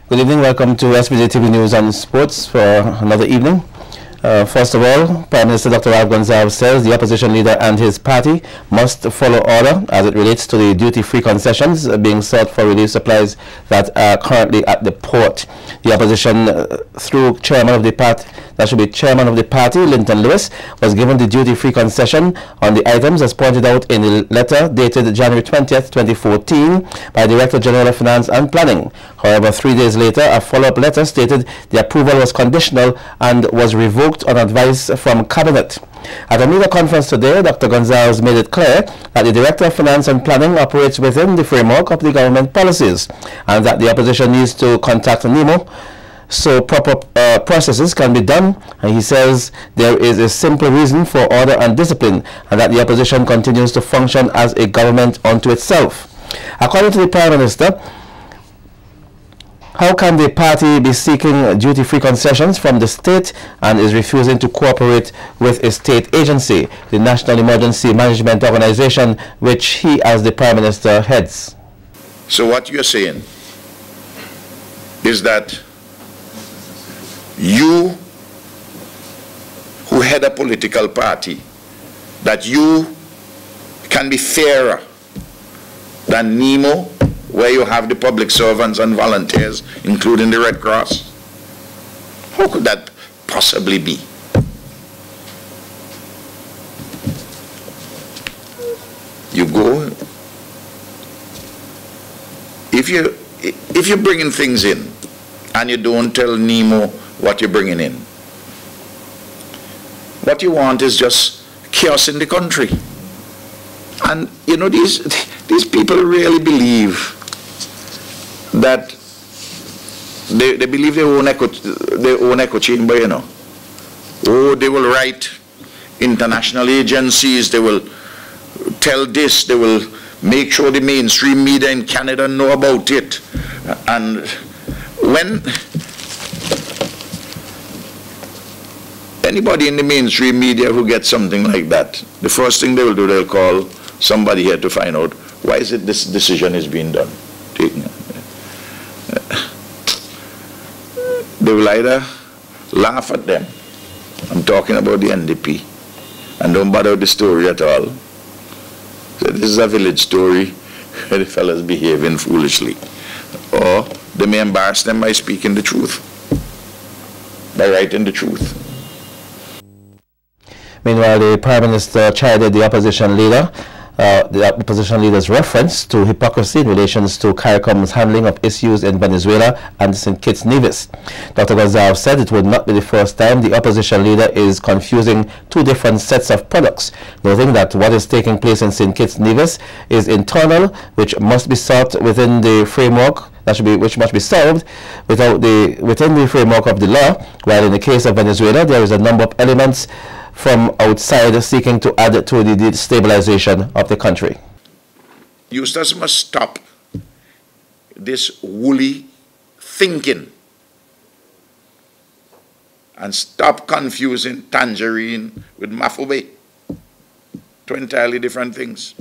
Good evening, welcome to SVG-TV News and Sports for another evening. First of all, Prime Minister Dr. Ralph Gonsalves says the opposition leader and his party must follow order as it relates to the duty-free concessions being sought for relief supplies that are currently at the port. The opposition, through chairman of the party, chairman of the party, Linton Lewis, was given the duty-free concession on the items as pointed out in the letter dated January 20th, 2014 by Director General of Finance and Planning. However, 3 days later, a follow-up letter stated the approval was conditional and was revoked on advice from Cabinet. At a media conference today, Dr. Gonsalves made it clear that the Director of Finance and Planning operates within the framework of the government policies and that the opposition needs to contact NEMO so proper processes can be done, and he says there is a simple reason for order and discipline and that the opposition continues to function as a government unto itself. According to the Prime Minister, how can the party be seeking duty-free concessions from the state and is refusing to cooperate with a state agency, the National Emergency Management Organization, which he as the Prime Minister heads? So what you're saying is that you who head a political party, that you can be fairer than NEMO, where you have the public servants and volunteers, including the Red Cross? How could that possibly be? You go, if you're bringing things in and you don't tell NEMO what you're bringing in, what you want is just chaos in the country. And you know, these people really believe that they believe their own echo chamber, you know. Oh, they will write international agencies, they will tell this, they will make sure the mainstream media in Canada know about it. And when anybody in the mainstream media who gets something like that, the first thing they will do, they'll call somebody here to find out why is it this decision is being done. They will either laugh at them. I'm talking about the NDP, and don't bother with the story at all. So this is a village story where the fellas behaving foolishly. Or they may embarrass them by speaking the truth, by writing the truth. Meanwhile, the Prime Minister chided the opposition leader's reference to hypocrisy in relations to CARICOM's handling of issues in Venezuela and St. Kitts Nevis. Dr. Gonsalves said it would not be the first time the opposition leader is confusing two different sets of products, noting that what is taking place in St. Kitts Nevis is internal, which must be sought within the framework which must be solved within the framework of the law, while in the case of Venezuela there is a number of elements from outside seeking to add to the destabilization of the country. Eustace must stop this woolly thinking and stop confusing tangerine with mafube. Two entirely different things.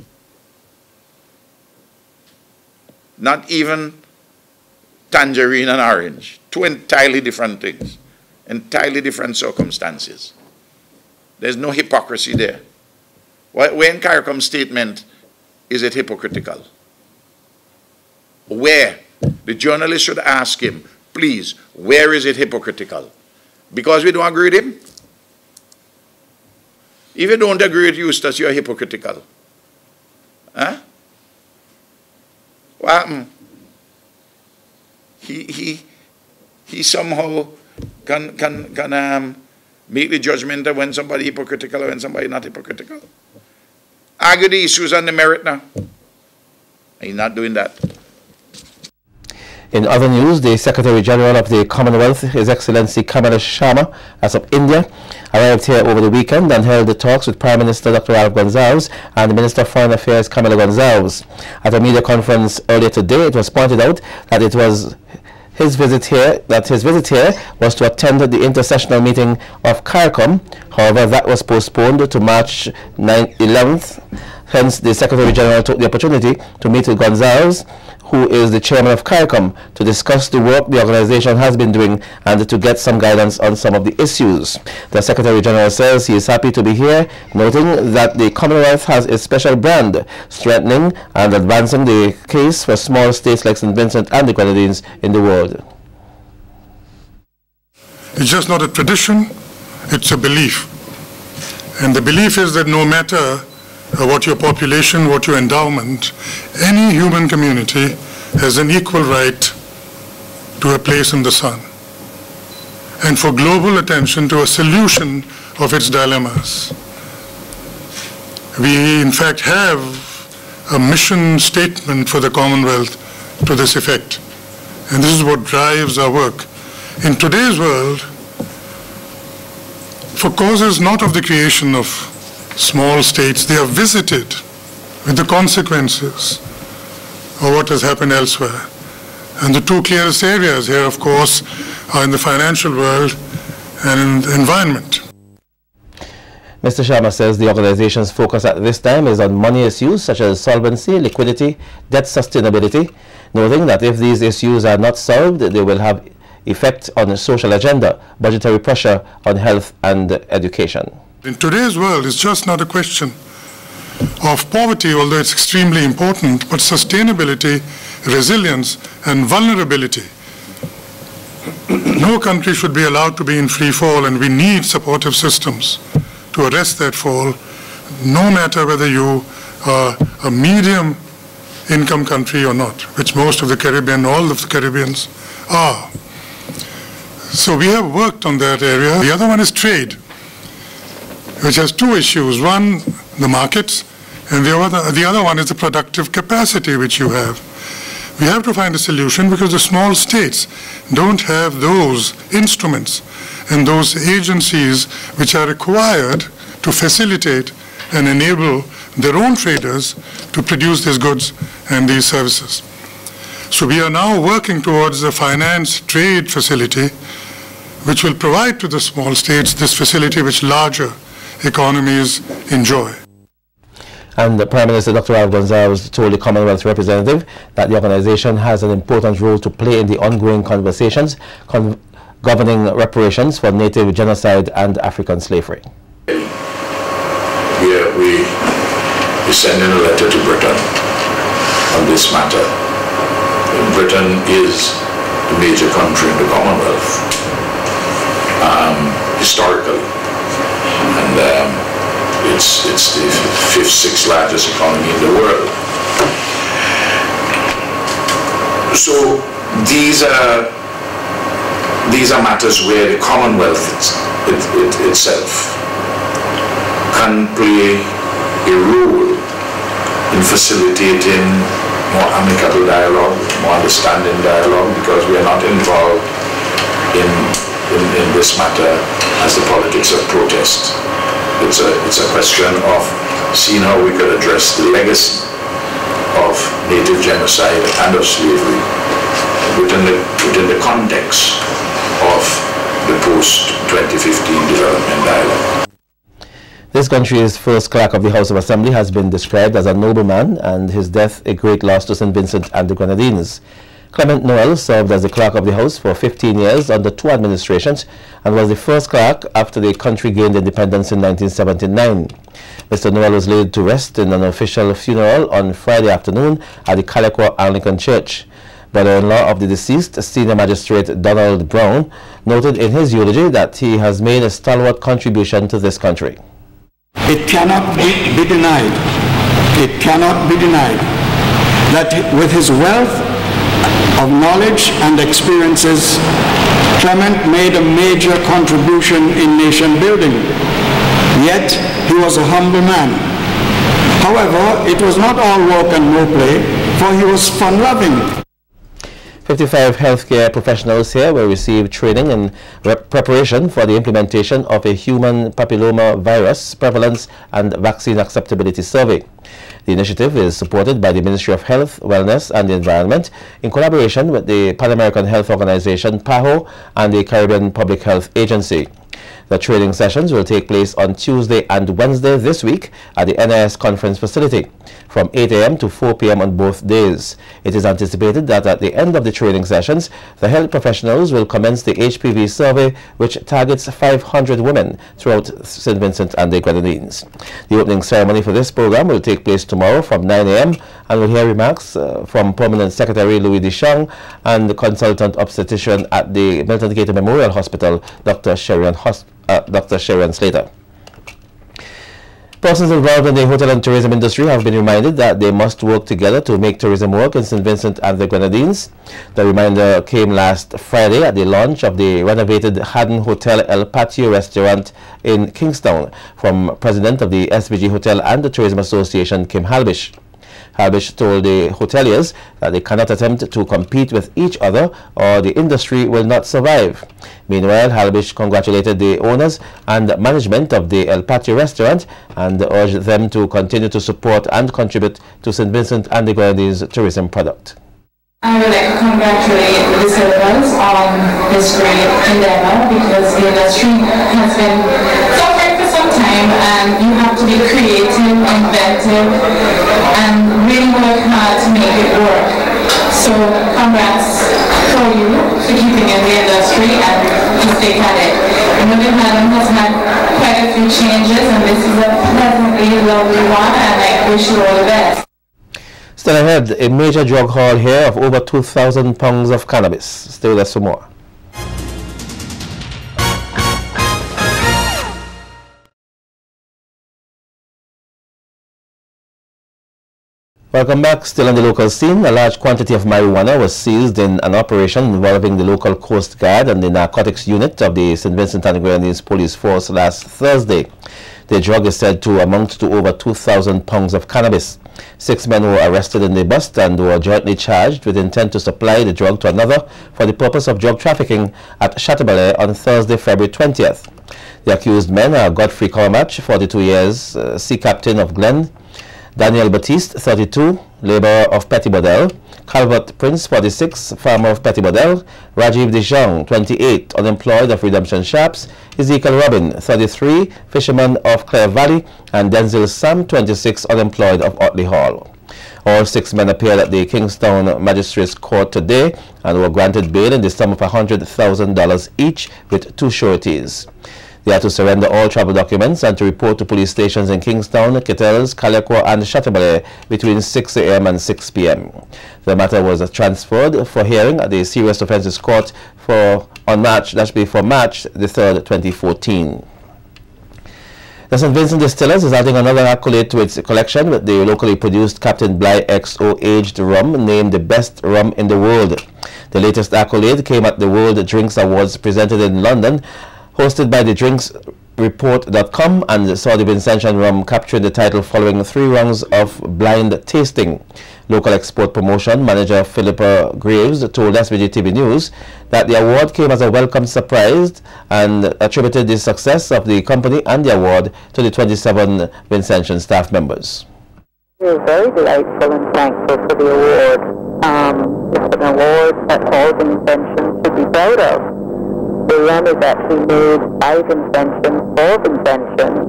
Not even tangerine and orange. Two entirely different things. Entirely different circumstances. There's no hypocrisy there. When CARICOM's statement, is it hypocritical? Where? The journalist should ask him, please, where is it hypocritical? Because we don't agree with him? If you don't agree with Eustace, you're hypocritical. Huh? What happened? He somehow can make the judgment of when somebody hypocritical or when somebody not hypocritical. Argue the issues on the merit now. He's not doing that. In other news, the Secretary General of the Commonwealth, His Excellency Kamala Sharma, as of India, arrived here over the weekend and held the talks with Prime Minister Dr. Ralph Gonsalves and the Minister of Foreign Affairs, Kamala Gonsalves. At a media conference earlier today, it was pointed out that his visit here was to attend the intersessional meeting of CARICOM. However, that was postponed to March 11th Hence, the Secretary General took the opportunity to meet with Gonzalez, who is the chairman of CARICOM, to discuss the work the organization has been doing and to get some guidance on some of the issues. The Secretary General says he is happy to be here, noting that the Commonwealth has a special brand, strengthening and advancing the case for small states like St. Vincent and the Grenadines in the world. It's just not a tradition, it's a belief. And the belief is that no matter what your population, what your endowment, any human community has an equal right to a place in the sun and for global attention to a solution of its dilemmas. We in fact have a mission statement for the Commonwealth to this effect, and this is what drives our work. In today's world, for causes not of the creation of small states, they are visited with the consequences of what has happened elsewhere. And the two clearest areas here, of course, are in the financial world and in the environment. Mr. Sharma says the organization's focus at this time is on money issues such as solvency, liquidity, debt sustainability, noting that if these issues are not solved, they will have effect on the social agenda, budgetary pressure on health and education. In today's world, it's just not a question of poverty, although it's extremely important, but sustainability, resilience, and vulnerability. No country should be allowed to be in free fall, and we need supportive systems to arrest that fall, no matter whether you are a medium income country or not, which most of the Caribbean, all of the Caribbeans are. So we have worked on that area. The other one is trade, which has two issues. One, the markets, and the other one is the productive capacity which you have. We have to find a solution because the small states don't have those instruments and those agencies which are required to facilitate and enable their own traders to produce these goods and these services. So we are now working towards a finance trade facility which will provide to the small states this facility which larger economies enjoy. And the Prime Minister Dr. Ralph Gonzalez told the Commonwealth representative that the organization has an important role to play in the ongoing conversations governing reparations for native genocide and African slavery. We sent in a letter to Britain on this matter. Britain is the major country in the Commonwealth, historically, and it's the fifth, sixth largest economy in the world. So these are matters where the Commonwealth itself can play a role in facilitating more amicable dialogue, more understanding dialogue, because we are not involved in this matter as the politics of protest. It's a question of seeing how we could address the legacy of native genocide and of slavery within the context of the post-2015 development dialogue. This country's first clerk of the House of Assembly has been described as a nobleman, and his death a great loss to St. Vincent and the Grenadines. Clement Noel served as the clerk of the House for 15 years under two administrations and was the first clerk after the country gained independence in 1979. Mr. Noel was laid to rest in an official funeral on Friday afternoon at the Calico Anglican Church. Brother-in-law of the deceased, Senior Magistrate Donald Brown, noted in his eulogy that he has made a stalwart contribution to this country. It cannot be denied, that with his wealth of knowledge and experiences, Clement made a major contribution in nation building. Yet he was a humble man. However, it was not all work and no play, for he was fun-loving. 55 healthcare professionals here will receive training in preparation for the implementation of a human papilloma virus prevalence and vaccine acceptability survey. The initiative is supported by the Ministry of Health, Wellness and the Environment in collaboration with the Pan American Health Organization, PAHO, and the Caribbean Public Health Agency. The training sessions will take place on Tuesday and Wednesday this week at the NIS conference facility from 8 a.m. to 4 p.m. on both days. It is anticipated that at the end of the training sessions, the health professionals will commence the HPV survey, which targets 500 women throughout St. Vincent and the Grenadines. The opening ceremony for this program will take place tomorrow from 9 a.m. and we'll hear remarks from Permanent Secretary Louis Deschamps and the consultant obstetrician at the Milton Gator Memorial Hospital, Dr. Sharon Slater. Persons involved in the hotel and tourism industry have been reminded that they must work together to make tourism work in St. Vincent and the Grenadines. The reminder came last Friday at the launch of the renovated Haddon Hotel El Patio restaurant in Kingstown from President of the SVG Hotel and the Tourism Association, Kim Halbish. Halbish told the hoteliers that they cannot attempt to compete with each other or the industry will not survive. Meanwhile, Halbish congratulated the owners and management of the El Patio restaurant and urged them to continue to support and contribute to St. Vincent and the Grenadines tourism product. I would like to congratulate the servers on this great endeavor because the industry has been suffering for some time and you have to be creative, inventive, and really work hard to make it work. So congrats for you for keeping in the industry and to stick at it. I know that Madam has had quite a few changes and this is a pleasantly lovely one and I wish you all the best. Still ahead, a major drug haul here of over 2,000 pounds of cannabis. Stay with us for more. Welcome back. Still on the local scene, a large quantity of marijuana was seized in an operation involving the local Coast Guard and the narcotics unit of the St. Vincent and the Grenadines Police Force last Thursday. The drug is said to amount to over 2,000 pounds of cannabis. 6 men were arrested in the bust and were jointly charged with intent to supply the drug to another for the purpose of drug trafficking at Chateaubalais on Thursday, February 20th. The accused men are Godfrey Cormach, 42 years, sea captain of Glen, Daniel Batiste, 32, laborer of Petit Bodel, Calvert Prince, 46, farmer of Petit Bodel, Rajiv Dijong, 28, unemployed of Redemption Shops, Ezekiel Robin, 33, fisherman of Clare Valley, and Denzel Sam, 26, unemployed of Otley Hall. All 6 men appeared at the Kingstown Magistrates Court today and were granted bail in the sum of $100,000 each with 2 sureties. They are to surrender all travel documents and to report to police stations in Kingstown, Kittels, Calico, and Chateaubalais between 6 a.m. and 6 p.m. The matter was transferred for hearing at the Serious Offences Court for March the 3rd, 2014. The St. Vincent Distillers is adding another accolade to its collection with the locally produced Captain Bligh XO aged rum named the best rum in the world. The latest accolade came at the World Drinks Awards presented in London, hosted by the drinksreport.com, and saw the Vincentian rum capturing the title following 3 rounds of blind tasting. Local export promotion manager Philippa Graves told SVGTV News that the award came as a welcome surprise and attributed the success of the company and the award to the 27 Vincentian staff members. We're very delightful and thankful for the award. It's an award that all Vincentians should be proud of. The rum is actually made by Vincentians for Vincentians.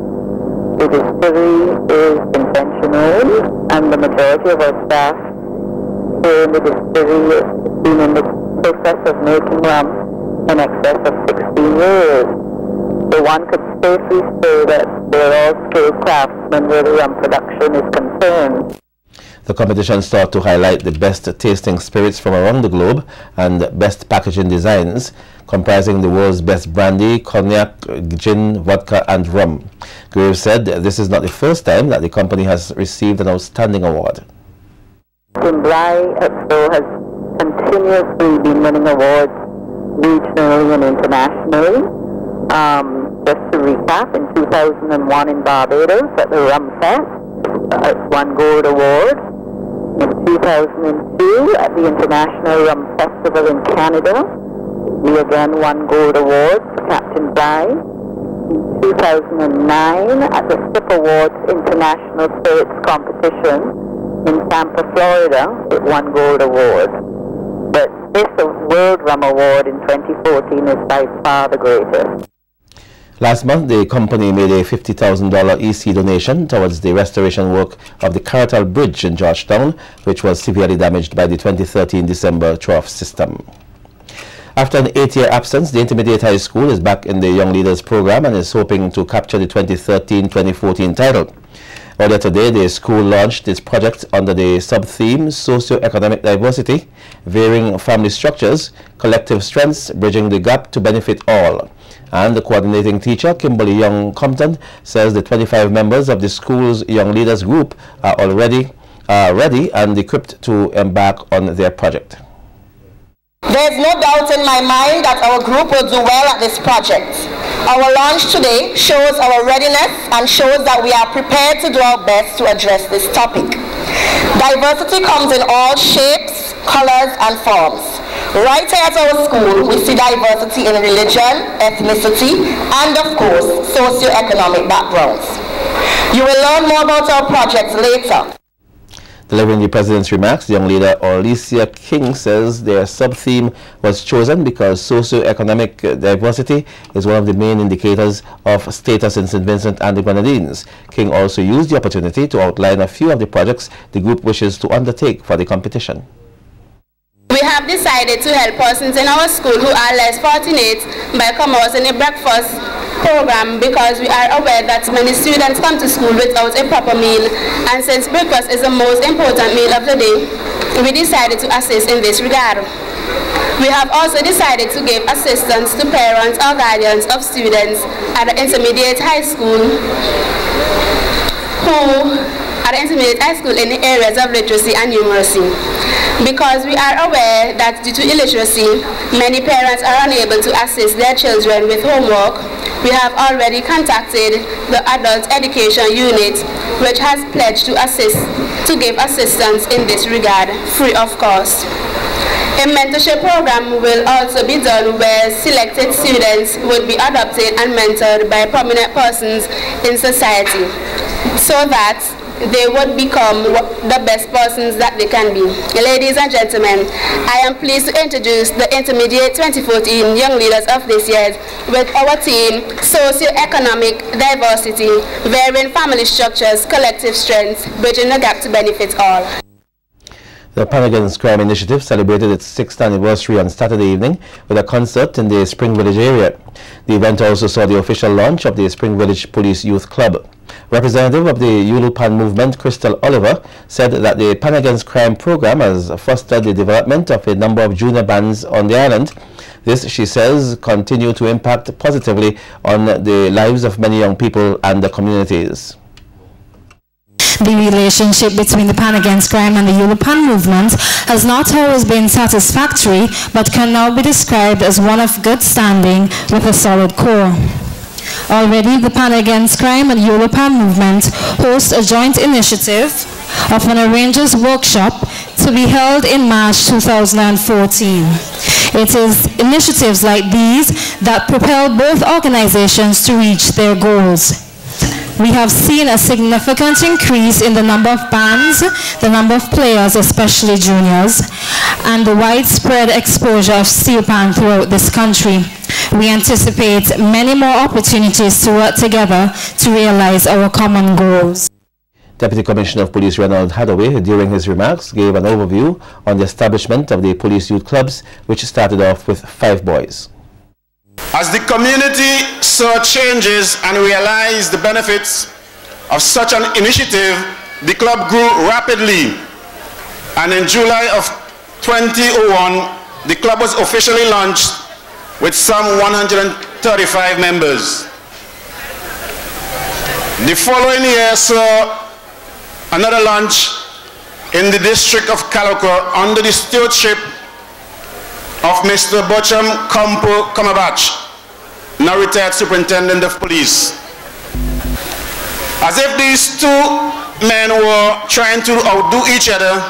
The distillery is Vincentian owned, and the majority of our staff here in the distillery has been in the process of making rum in excess of 16 years. So one could safely say that they're all skilled craftsmen where the rum production is concerned. The competition sought to highlight the best tasting spirits from around the globe and best packaging designs, comprising the world's best brandy, cognac, gin, vodka, and rum. Graves said this is not the first time that the company has received an outstanding award. Bligh XO has continuously been winning awards regionally and internationally. Just to recap, in 2001 in Barbados at the Rum Fest, it won Gold Award. In 2002 at the International Rum Festival in Canada, we again won Gold Award for Captain Bligh. In 2009 at the SIP Awards International Spirits Competition in Tampa, Florida, it won Gold Award. But this World Rum Award in 2014 is by far the greatest. Last month, the company made a $50,000 EC donation towards the restoration work of the Caratal Bridge in Georgetown, which was severely damaged by the 2013 December trough system. After an 8-year absence, the Intermediate High School is back in the Young Leaders program and is hoping to capture the 2013-2014 title. Earlier today, the school launched its project under the sub-theme Socio-Economic Diversity, Varying Family Structures, Collective Strengths, Bridging the Gap to Benefit All. And the coordinating teacher, Kimberly Young Compton, says the 25 members of the school's Young Leaders group are already ready and equipped to embark on their project. There's no doubt in my mind that our group will do well at this project. Our launch today shows our readiness and shows that we are prepared to do our best to address this topic. Diversity comes in all shapes, colors, and forms. Right here at our school, we see diversity in religion, ethnicity, and of course, socio-economic backgrounds. You will learn more about our projects later. Delivering the President's remarks, the young leader Alicia King says their sub-theme was chosen because socio-economic diversity is one of the main indicators of status in St. Vincent and the Grenadines. King also used the opportunity to outline a few of the projects the group wishes to undertake for the competition. We have decided to help persons in our school who are less fortunate by commencing a breakfast program because we are aware that many students come to school without a proper meal, and since breakfast is the most important meal of the day, we decided to assist in this regard. We have also decided to give assistance to parents or guardians of students at the Intermediate High School in the areas of literacy and numeracy. Because we are aware that due to illiteracy, many parents are unable to assist their children with homework, we have already contacted the Adult Education Unit, which has pledged to give assistance in this regard, free of cost. A mentorship program will also be done where selected students would be adopted and mentored by prominent persons in society, so that they would become the best persons that they can be. Ladies and gentlemen, I am pleased to introduce the Intermediate 2014 Young Leaders of this year with our team, Socio-Economic Diversity, Varying Family Structures, Collective Strengths, Bridging the Gap to Benefit All. The Pan Against Crime Initiative celebrated its 6th anniversary on Saturday evening with a concert in the Spring Village area. The event also saw the official launch of the Spring Village Police Youth Club. Representative of the Yulupan movement, Crystal Oliver, said that the Pan Against Crime program has fostered the development of a number of junior bands on the island. This, she says, continue to impact positively on the lives of many young people and the communities. The relationship between the Pan Against Crime and the Yulupan movement has not always been satisfactory, but can now be described as one of good standing with a solid core. Already, the Pan Against Crime and Yulupan movement host a joint initiative of an arrangers workshop to be held in March 2014. It is initiatives like these that propel both organizations to reach their goals. We have seen a significant increase in the number of bands, the number of players, especially juniors, and the widespread exposure of steel pan throughout this country. We anticipate many more opportunities to work together to realize our common goals. Deputy Commissioner of Police Ronald Hathaway, during his remarks, gave an overview on the establishment of the police youth clubs, which started off with 5 boys. As the community saw changes and realized the benefits of such an initiative, the club grew rapidly, and in July of 2001, the club was officially launched with some 135 members. The following year saw another launch in the district of Caloco under the stewardship of Mr. Bochum Kompo Komabach, now retired Superintendent of Police. As if these two men were trying to outdo each other,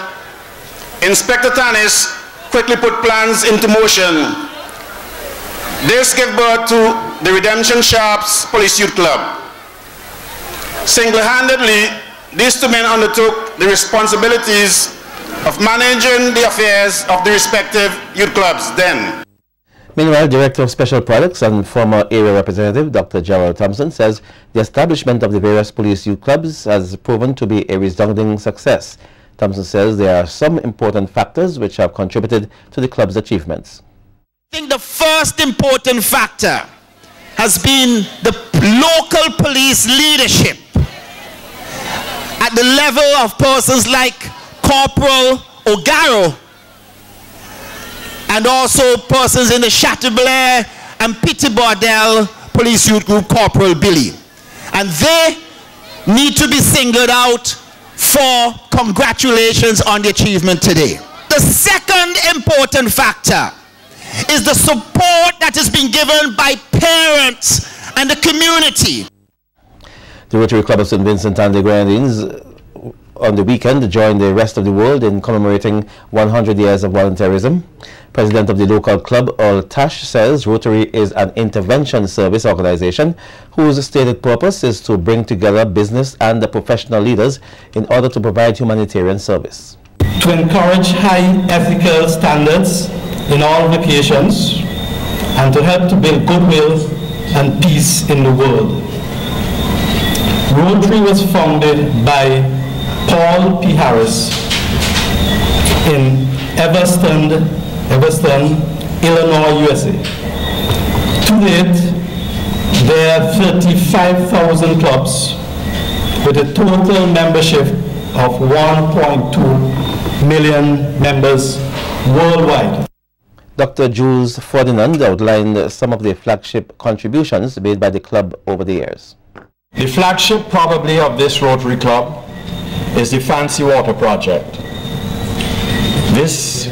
Inspector Tanis quickly put plans into motion. This gave birth to the Redemption Sharps Police Youth Club. Single-handedly, these two men undertook the responsibilities of managing the affairs of the respective youth clubs then. Meanwhile, Director of Special Products and former area representative Dr. Gerald Thompson says the establishment of the various police youth clubs has proven to be a resounding success. Thompson says there are some important factors which have contributed to the club's achievements. I think the first important factor has been the local police leadership at the level of persons like Corporal O'Garo and also persons in the Chateaubriand and Petit Bordel Police Youth Group, Corporal Billy. And they need to be singled out for congratulations on the achievement today. The second important factor is the support that is being given by parents and the community. The Rotary Club of St. Vincent and the Grenadines on the weekend joined the rest of the world in commemorating 100 years of volunteerism. President of the local club, Earl Tash, says Rotary is an intervention service organization whose stated purpose is to bring together business and the professional leaders in order to provide humanitarian service. To encourage high ethical standards in all vocations and to help to build goodwill and peace in the world. Rotary was founded by Paul P. Harris in Evanston, Illinois, USA. To date, there are 35,000 clubs with a total membership of 1.2 million members worldwide. Dr. Jules Ferdinand outlined some of the flagship contributions made by the club over the years. The flagship probably of this Rotary Club is the Fancy Water Project. This,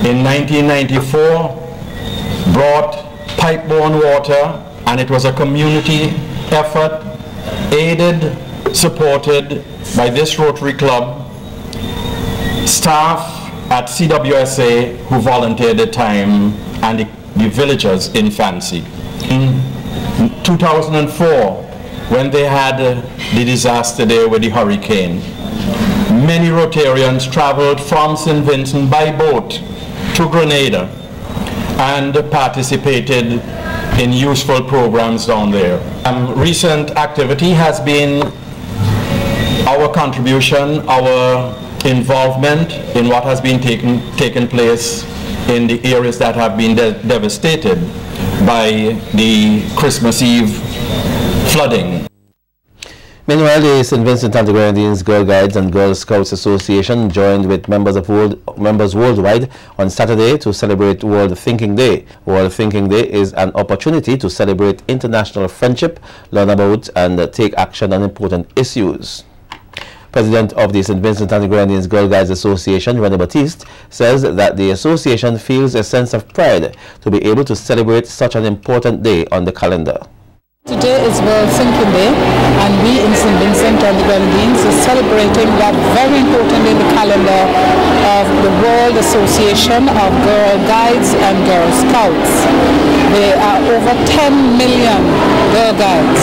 in 1994, brought pipe-borne water, and it was a community effort, aided, supported by this Rotary Club, staff at CWSA who volunteered their time, and the villagers in Fancy. In 2004, when they had the disaster there with the hurricane, many Rotarians traveled from St. Vincent by boat to Grenada and participated in useful programs down there. Recent activity has been our contribution, our involvement in what has been taken place in the areas that have been devastated by the Christmas Eve flooding. Meanwhile, the St. Vincent and the Grenadines Girl Guides and Girl Scouts Association joined with members worldwide on Saturday to celebrate World Thinking Day. World Thinking Day is an opportunity to celebrate international friendship, learn about and take action on important issues. President of the St. Vincent and the Grenadines Girl Guides Association, René Batiste, says that the association feels a sense of pride to be able to celebrate such an important day on the calendar. Today is World Thinking Day, and we in St. Vincent and the Grenadines are celebrating that very important in the calendar of the World Association of Girl Guides and Girl Scouts. There are over 10 million Girl Guides,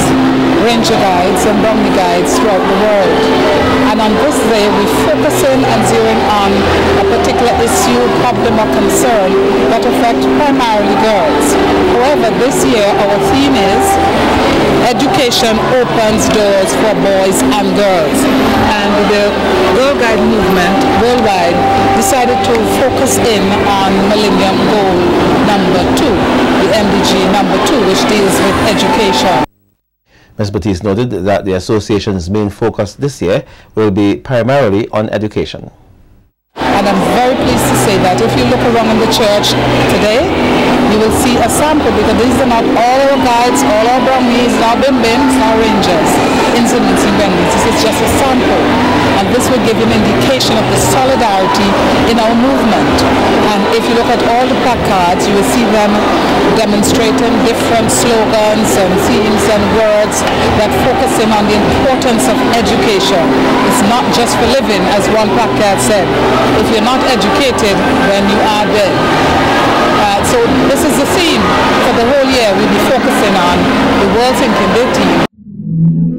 Ranger Guides and Brownie Guides throughout the world. And on this day we focus in and zeroing on a particular issue, problem or concern that affect primarily girls. However, this year our theme is Education Opens Doors for Boys and Girls. And the Girl Guide movement worldwide decided to focus in on Millennium Goal number 2, the MDG number 2, which deals with education. Ms. Batiste noted that the association's main focus this year will be primarily on education. And I'm very pleased to say that if you look around in the church today, you will see a sample, because these are not all our guides, all our brownies, not bimbins, not rangers, instruments and vendors. This is just a sample. And this will give you an indication of the solidarity in our movement. And if you look at all the placards, you will see them demonstrating different slogans and themes and words that focus in on the importance of education. It's not just for living, as one placard said. If you're not educated, then you are dead. So this is the theme for the whole year. We'll be focusing on the World Thinking Day theme.